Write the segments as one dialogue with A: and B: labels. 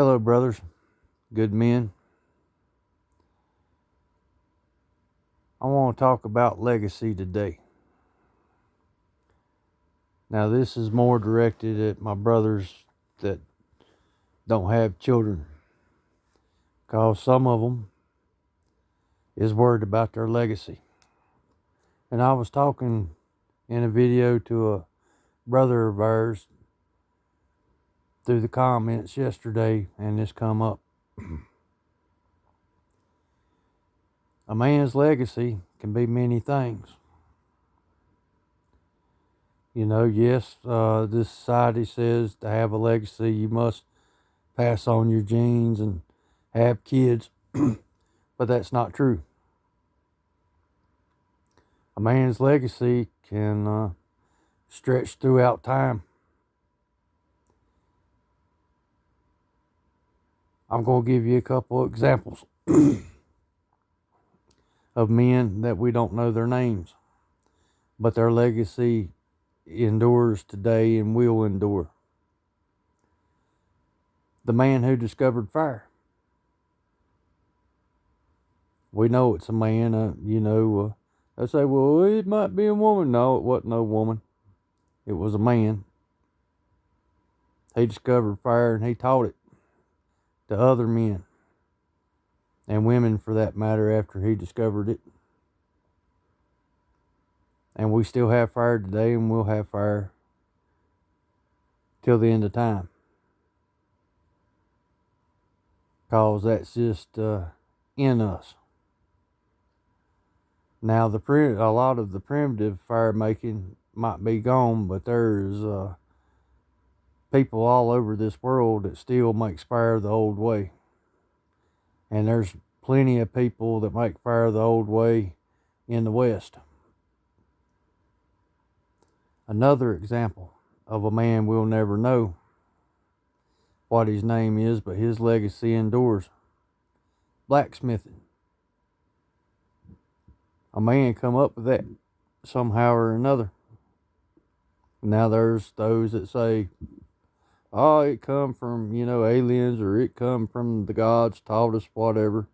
A: Hello, brothers, good men. I want to talk about legacy today. Now, this is more directed at my brothers that don't have children, because some of them is worried about their legacy. And I was talking in a video to a brother of ours through the comments yesterday, and this come up. A man's legacy can be many things. Yes, this society says to have a legacy, you must pass on your genes and have kids, but that's not true. A man's legacy can stretch throughout time. I'm going to give you a couple of examples of men that we don't know their names, but their legacy endures today and will endure. The man who discovered fire. We know it's a man, they say, well, it might be a woman. No, it wasn't no woman. It was a man. He discovered fire and he taught it to other men and women, for that matter, after he discovered it. And we still have fire today, and we'll have fire till the end of time, because that's just in us. Now, a lot of the primitive fire making might be gone, but there's people all over this world that still makes fire the old way. And there's plenty of people that make fire the old way in the West. Another example of a man we'll never know what his name is, but his legacy endures. Blacksmithing. A man come up with that somehow or another. Now there's those that say, oh, it come from, aliens, or it come from the gods taught us whatever.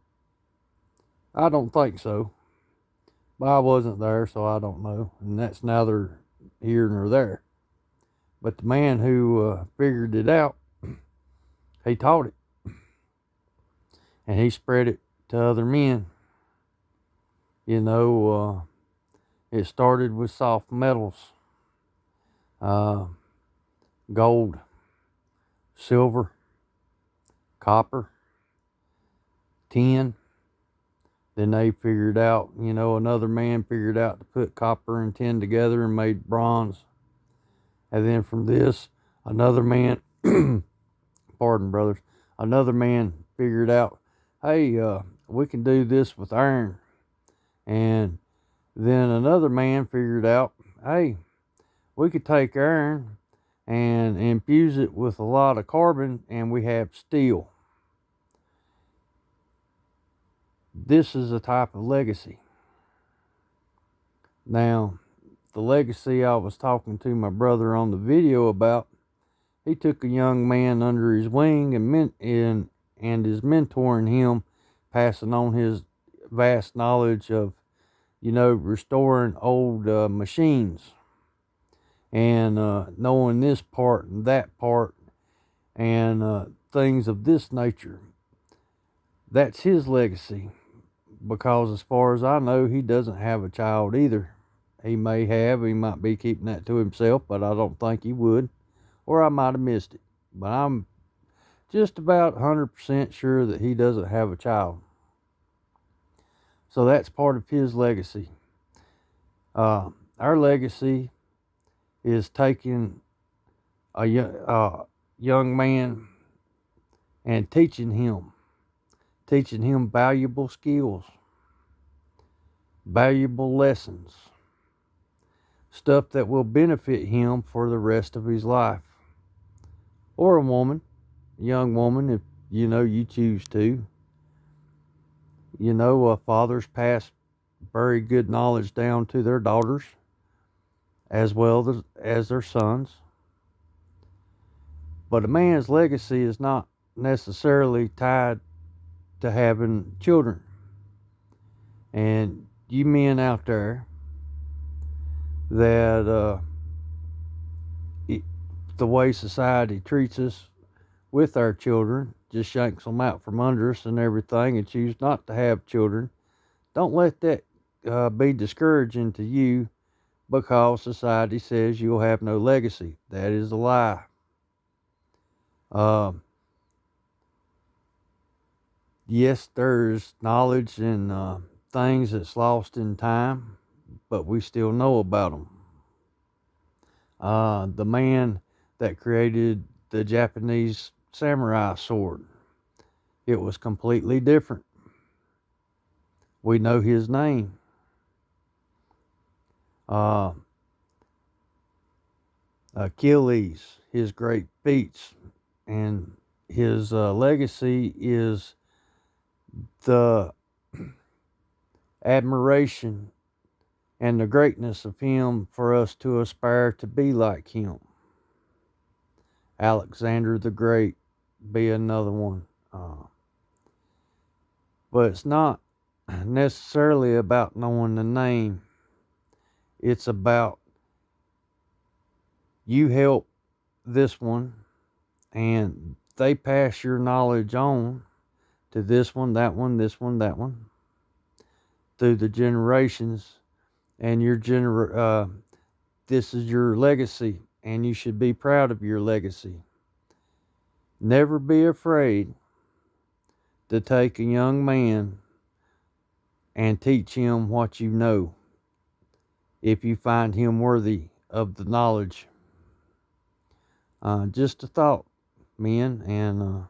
A: I don't think so. But I wasn't there, so I don't know. And that's neither here nor there. But the man who figured it out, he taught it. And he spread it to other men. It started with soft metals. Gold, silver, copper, tin. Then they figured out, another man figured out to put copper and tin together and made bronze. And then from this, another man, pardon brothers, another man figured out, hey, we can do this with iron. And then another man figured out, hey, we could take iron and infuse it with a lot of carbon, and we have steel. This is a type of legacy. Now, the legacy I was talking to my brother on the video about, he took a young man under his wing and is mentoring him, passing on his vast knowledge of, restoring old machines, and knowing this part and that part, and things of this nature. That's his legacy, because as far as I know, he doesn't have a child either. He might be keeping that to himself, but I don't think he would, or I might have missed it. But I'm just about 100% sure that he doesn't have a child. So that's part of his legacy. Our legacy is taking a young man and teaching him valuable skills, valuable lessons, stuff that will benefit him for the rest of his life. Or a young woman, if you choose to. Fathers pass very good knowledge down to their daughters as well as their sons. But a man's legacy is not necessarily tied to having children. And you men out there that the way society treats us with our children, just yanks them out from under us and everything, and choose not to have children, don't let that be discouraging to you because society says you'll have no legacy. That is a lie. Yes, there's knowledge and things that's lost in time, but we still know about them. The man that created the Japanese samurai sword, it was completely different. We know his name. Achilles, his great feats, and his legacy is the admiration and the greatness of him for us to aspire to be like him. Alexander the Great be another one. But it's not necessarily about knowing the name. It's about you help this one and they pass your knowledge on to this one, that one, this one, that one, through the generations, and this is your legacy, and you should be proud of your legacy. Never be afraid to take a young man and teach him what you know, if you find him worthy of the knowledge. Just a thought, men, and